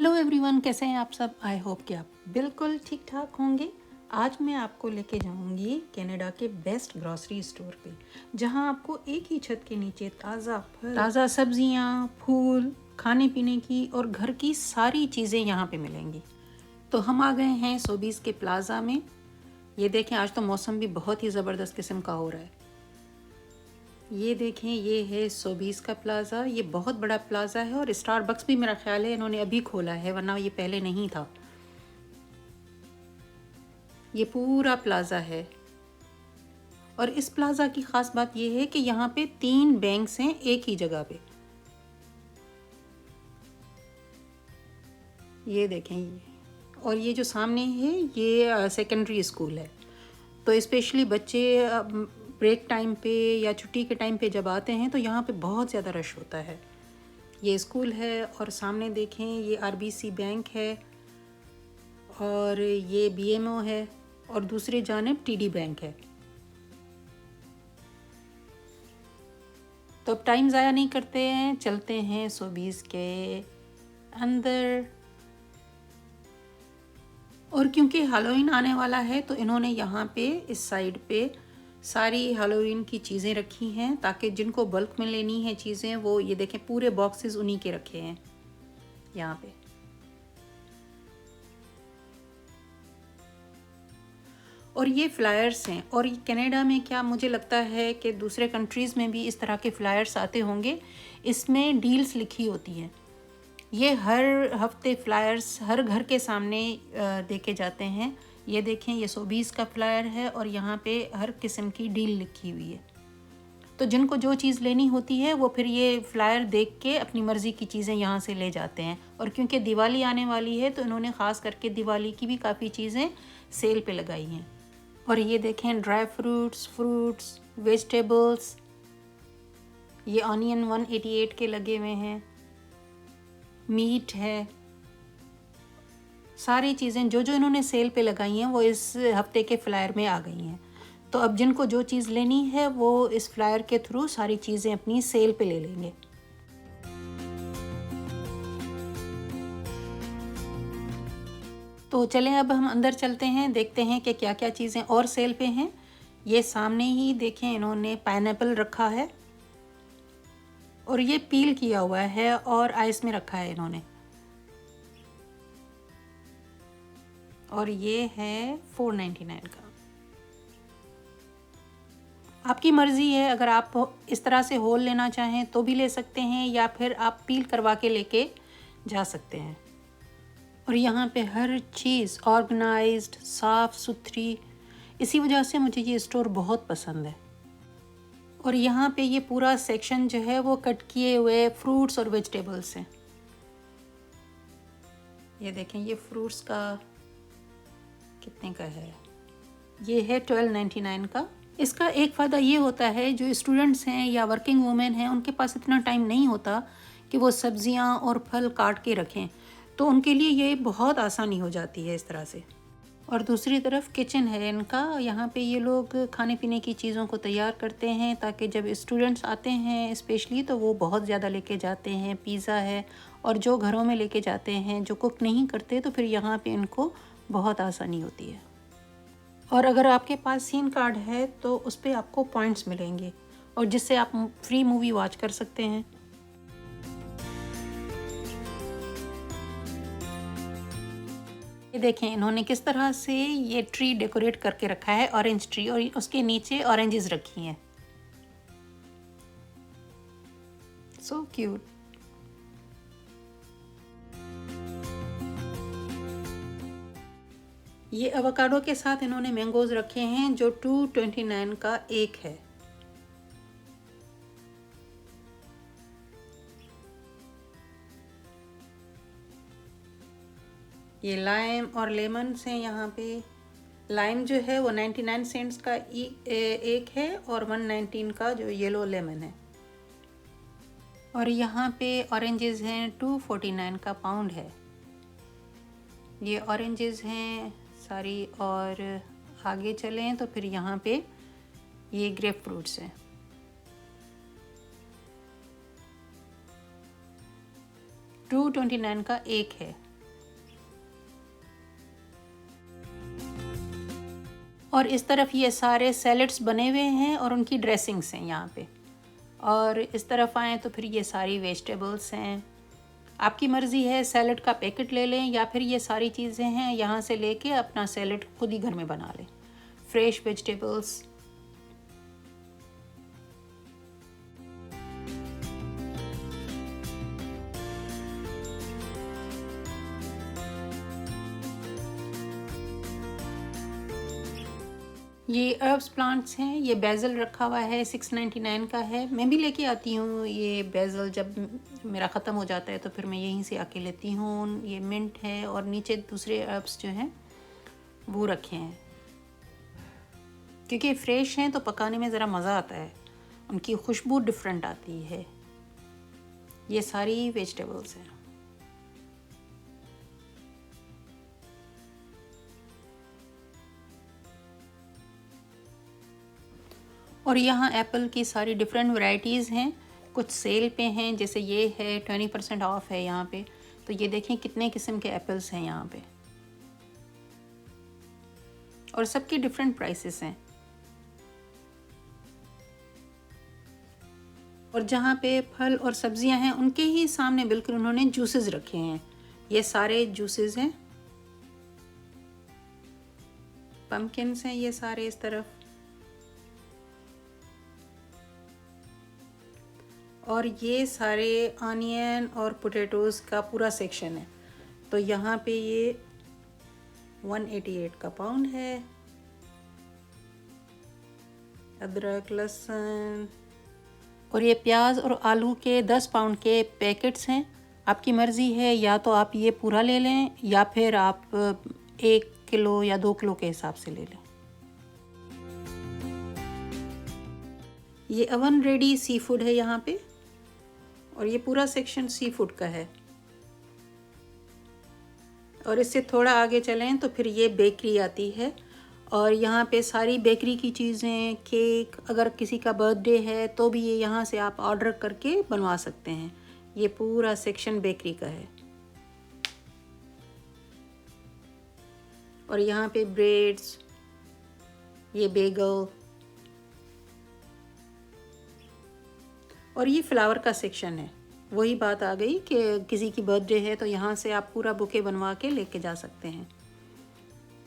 Hello everyone, कैसे हैं आप सब। आई होप कि आप बिल्कुल ठीक ठाक होंगे। आज मैं आपको लेके जाऊंगी कनाडा के बेस्ट ग्रॉसरी स्टोर पे, जहां आपको एक ही छत के नीचे ताज़ा फल, ताज़ा सब्जियां, फूल, खाने पीने की और घर की सारी चीज़ें यहां पे मिलेंगी। तो हम आ गए हैं सोबीज के प्लाज़ा में। ये देखें, आज तो मौसम भी बहुत ही ज़बरदस्त किस्म का हो रहा है। ये देखें, ये है सोबीज का प्लाज़ा। ये बहुत बड़ा प्लाज़ा है और स्टारबक्स भी मेरा ख्याल है इन्होंने अभी खोला है, वरना ये पहले नहीं था। ये पूरा प्लाज़ा है और इस प्लाज़ा की ख़ास बात ये है कि यहाँ पे 3 बैंक्स हैं एक ही जगह पे। ये देखें, ये और ये जो सामने है ये सेकेंडरी स्कूल है। तो स्पेशली बच्चे ब्रेक टाइम पे या छुट्टी के टाइम पे जब आते हैं तो यहाँ पे बहुत ज़्यादा रश होता है। ये स्कूल है और सामने देखें ये आरबीसी बैंक है और ये बीएमओ है और दूसरी जानिब टीडी बैंक है। तो अब टाइम ज़ाया नहीं करते हैं, चलते हैं सोबीज के अंदर। और क्योंकि हैलोवीन आने वाला है तो इन्होंने यहाँ पे इस साइड पे सारी हैलोवीन की चीज़ें रखी हैं, ताकि जिनको बल्क में लेनी है चीज़ें वो ये देखें पूरे बॉक्सेस उन्हीं के रखे हैं यहाँ पे। और ये फ्लायर्स हैं, और कनाडा में क्या मुझे लगता है कि दूसरे कंट्रीज़ में भी इस तरह के फ्लायर्स आते होंगे। इसमें डील्स लिखी होती हैं। ये हर हफ्ते फ्लायर्स हर घर के सामने देके जाते हैं। ये देखें, ये सोबीज का फ्लायर है और यहाँ पे हर किस्म की डील लिखी हुई है। तो जिनको जो चीज़ लेनी होती है वो फिर ये फ्लायर देख के अपनी मर्ज़ी की चीज़ें यहाँ से ले जाते हैं। और क्योंकि दिवाली आने वाली है तो इन्होंने ख़ास करके दिवाली की भी काफ़ी चीज़ें सेल पे लगाई हैं। और ये देखें, ड्राई फ्रूट्स, वेजिटेबल्स। ये ऑनियन 188 के लगे हुए हैं, मीट है। सारी चीज़ें जो जो इन्होंने सेल पे लगाई हैं वो इस हफ्ते के फ्लायर में आ गई हैं। तो अब जिनको जो चीज़ लेनी है वो इस फ्लायर के थ्रू सारी चीज़ें अपनी सेल पे ले लेंगे। तो चलें, अब हम अंदर चलते हैं, देखते हैं कि क्या क्या चीज़ें और सेल पे हैं। ये सामने ही देखें, इन्होंने पाइनएप्पल रखा है और ये पील किया हुआ है और आइस में रखा है इन्होंने। और ये है 4.99 का। आपकी मर्ज़ी है, अगर आप इस तरह से होल लेना चाहें तो भी ले सकते हैं या फिर आप पील करवा के लेके जा सकते हैं। और यहाँ पे हर चीज़ ऑर्गेनाइज्ड, साफ़ सुथरी, इसी वजह से मुझे ये स्टोर बहुत पसंद है। और यहाँ पे ये पूरा सेक्शन जो है वो कट किए हुए फ्रूट्स और वेजिटेबल्स हैं। ये देखें, ये फ्रूट्स का कितने का है, ये है 12.99 का। इसका एक फ़ायदा ये होता है, जो स्टूडेंट्स हैं या वर्किंग वुमेन हैं उनके पास इतना टाइम नहीं होता कि वो सब्जियां और फल काट के रखें, तो उनके लिए ये बहुत आसानी हो जाती है इस तरह से। और दूसरी तरफ किचन है इनका। यहाँ पे ये लोग खाने पीने की चीज़ों को तैयार करते हैं ताकि जब स्टूडेंट्स आते हैं स्पेशली तो वो बहुत ज़्यादा लेके जाते हैं। पिज़्ज़ा है, और जो घरों में लेके जाते हैं जो कुक नहीं करते तो फिर यहाँ पे इनको बहुत आसानी होती है। और अगर आपके पास सीन कार्ड है तो उस पर आपको पॉइंट्स मिलेंगे और जिससे आप फ्री मूवी वॉच कर सकते हैं। ये देखें, इन्होंने किस तरह से ये ट्री डेकोरेट करके रखा है, ऑरेंज ट्री, और उसके नीचे ऑरेंजेस रखी हैं। So cute. ये एवोकाडो के साथ इन्होंने मैंगोज रखे हैं जो 2.29 का एक है। ये लाइम और लेमन्स हैं यहाँ पे। लाइम जो है वो 99 सेंट्स का एक है और 119 का जो येलो लेमन है। और यहाँ पे ऑरेंजेस हैं, 249 का पाउंड है। ये ऑरेंजेस हैं सारी। और आगे चलें तो फिर यहाँ पे ये ग्रेप फ्रूट्स हैं। 229 का एक है। और इस तरफ ये सारे सैलड्स बने हुए हैं और उनकी ड्रेसिंग्स हैं यहाँ पे। और इस तरफ आएँ तो फिर ये सारी वेजिटेबल्स हैं। आपकी मर्ज़ी है, सैलड का पैकेट ले लें या फिर ये सारी चीज़ें हैं यहाँ से लेके अपना सैलड खुद ही घर में बना लें। Fresh vegetables. ये हर्ब्स प्लांट्स हैं। ये बेज़ल रखा हुआ है, 699 का है। मैं भी लेके आती हूँ ये बेज़ल, जब मेरा ख़त्म हो जाता है तो फिर मैं यहीं से आके लेती हूँ। ये मिंट है और नीचे दूसरे हर्ब्स जो हैं वो रखे हैं, क्योंकि फ्रेश हैं तो पकाने में ज़रा मज़ा आता है, उनकी खुशबू डिफरेंट आती है। ये सारी वेजिटेबल्स हैं। और यहाँ एप्पल की सारी डिफरेंट वैरायटीज़ हैं। कुछ सेल पे हैं, जैसे ये है 20% ऑफ है यहाँ पे। तो ये देखें कितने किस्म के एप्पल्स हैं यहाँ पे, और सबके डिफरेंट प्राइसेस हैं। और जहाँ पे फल और सब्जियाँ हैं उनके ही सामने बिल्कुल उन्होंने जूसेस रखे हैं। ये सारे जूसेस हैं। पम्पकिन्स हैं ये सारे इस तरफ। और ये सारे ऑनियन और पोटैटोज़ का पूरा सेक्शन है। तो यहाँ पे ये 188 का पाउंड है। अदरक, लहसुन, और ये प्याज और आलू के 10 पाउंड के पैकेट्स हैं। आपकी मर्ज़ी है, या तो आप ये पूरा ले लें या फिर आप 1 किलो या 2 किलो के हिसाब से ले लें। ये ओवन रेडी सी फूड है यहाँ पे, और ये पूरा सेक्शन सी फूड का है। और इससे थोड़ा आगे चलें तो फिर ये बेकरी आती है, और यहाँ पे सारी बेकरी की चीज़ें, केक, अगर किसी का बर्थडे है तो भी ये यहाँ से आप ऑर्डर करके बनवा सकते हैं। ये पूरा सेक्शन बेकरी का है। और यहाँ पे ब्रेड्स, ये बेगल, और ये फ्लावर का सेक्शन है। वही बात आ गई कि किसी की बर्थडे है तो यहाँ से आप पूरा बुके बनवा के लेके जा सकते हैं।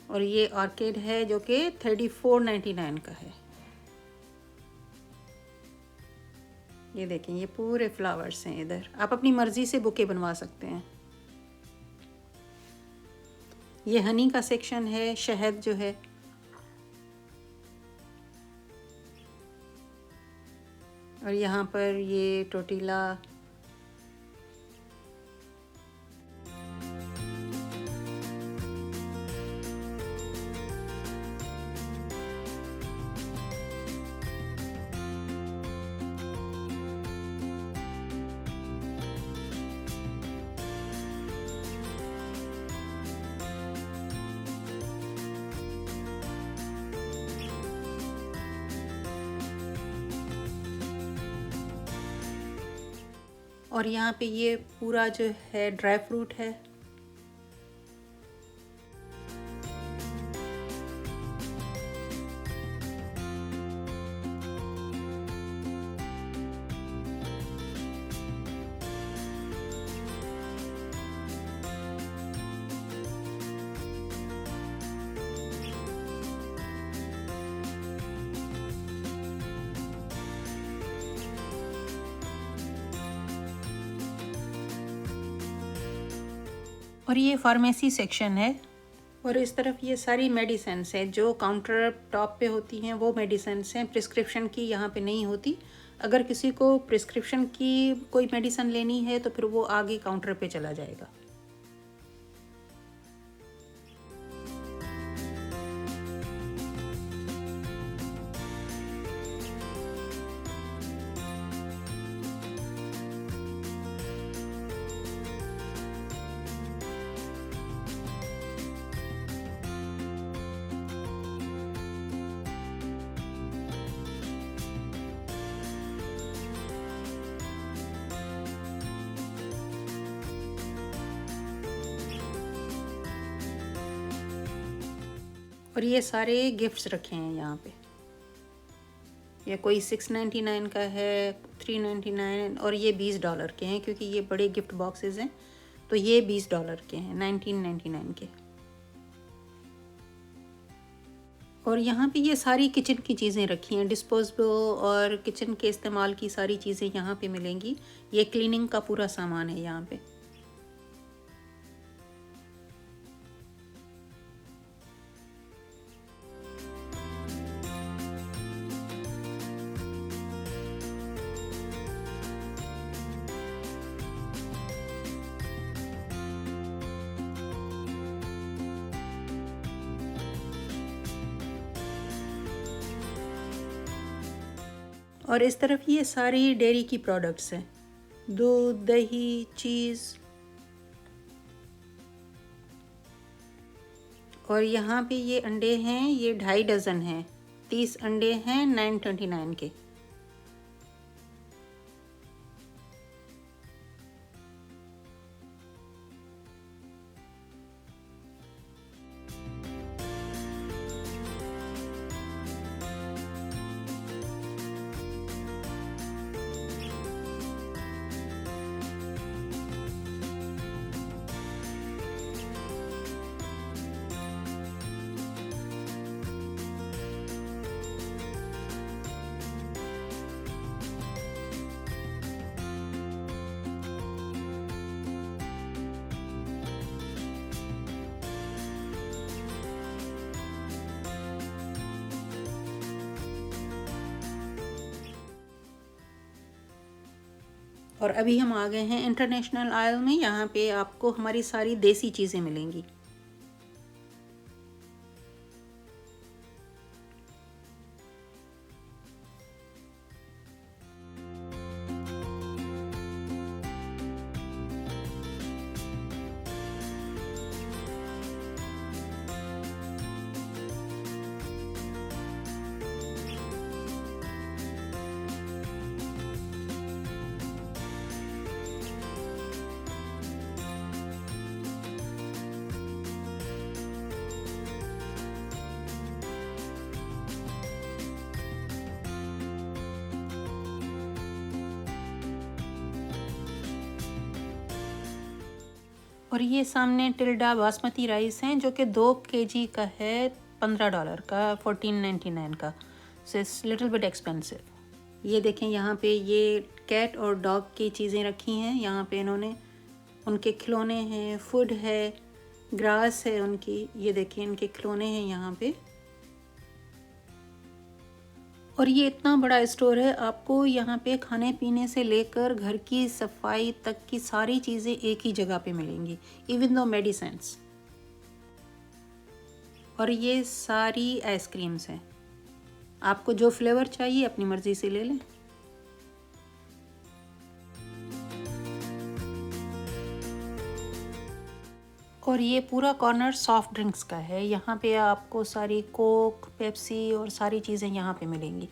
और ये ऑर्किड है जो कि 34.99 का है। ये देखें, ये पूरे फ्लावर्स हैं इधर। आप अपनी मर्ज़ी से बुके बनवा सकते हैं। ये हनी का सेक्शन है, शहद जो है। और यहाँ पर ये टोटीला, और यहाँ पे ये पूरा जो है ड्राई फ्रूट है। और ये फार्मेसी सेक्शन है। और इस तरफ ये सारी मेडिसिन्स हैं जो काउंटर टॉप पे होती हैं, वो मेडिसिन्स हैं। प्रिस्क्रिप्शन की यहाँ पे नहीं होती। अगर किसी को प्रिस्क्रिप्शन की कोई मेडिसिन लेनी है तो फिर वो आगे काउंटर पे चला जाएगा। और ये सारे गिफ्ट्स रखे हैं यहाँ पे। ये कोई $6.99 का है, $3.99, और ये $20 के हैं क्योंकि ये बड़े गिफ्ट बॉक्सेस हैं, तो ये $20 के हैं, 1999 के। और यहाँ पे ये सारी किचन की चीज़ें रखी हैं, डिस्पोजेबल और किचन के इस्तेमाल की सारी चीज़ें यहाँ पे मिलेंगी। ये क्लीनिंग का पूरा सामान है यहाँ पे। और इस तरफ ये सारी डेयरी की प्रोडक्ट्स हैं, दूध, दही, चीज़। और यहाँ पे ये अंडे हैं, ये 2.5 डज़न हैं, 30 अंडे हैं 9.29 के। और अभी हम आ गए हैं इंटरनेशनल आयल में। यहाँ पे आपको हमारी सारी देसी चीज़ें मिलेंगी। और ये सामने टिल्डा बासमती राइस हैं जो कि 2 kg का है, $15 का, 14.99 का। So it's little bit expensive. ये देखें यहाँ पे ये कैट और डॉग की चीज़ें रखी हैं। यहाँ पे इन्होंने उनके खिलौने हैं, फूड है, ग्रास है उनकी। ये देखिए इनके खिलौने हैं यहाँ पे। और ये इतना बड़ा स्टोर है, आपको यहाँ पे खाने पीने से लेकर घर की सफाई तक की सारी चीज़ें एक ही जगह पे मिलेंगी, इवन दो मेडिसिन्स। और ये सारी आइसक्रीम्स हैं, आपको जो फ्लेवर चाहिए अपनी मर्ज़ी से ले लें। और ये पूरा कॉर्नर सॉफ्ट ड्रिंक्स का है। यहाँ पे आपको सारी कोक, पेप्सी और सारी चीज़ें यहाँ पे मिलेंगी।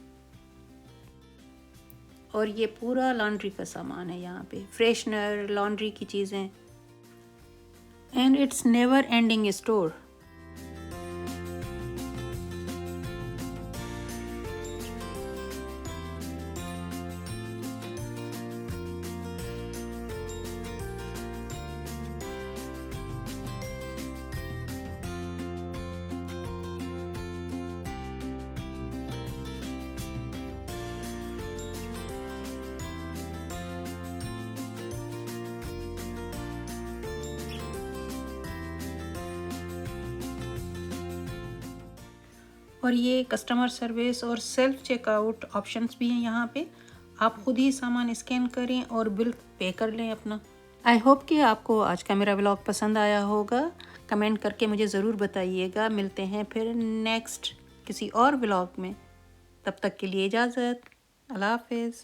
और ये पूरा लॉन्ड्री का सामान है यहाँ पे, फ्रेशनर, लॉन्ड्री की चीज़ें। And it's never ending store. और ये कस्टमर सर्विस और सेल्फ चेकआउट ऑप्शंस भी हैं यहाँ पे। आप खुद ही सामान स्कैन करें और बिल पे कर लें अपना। आई होप कि आपको आज का मेरा व्लॉग पसंद आया होगा। कमेंट करके मुझे ज़रूर बताइएगा। मिलते हैं फिर नेक्स्ट किसी और व्लॉग में। तब तक के लिए इजाज़त। अल्लाह हाफिज़।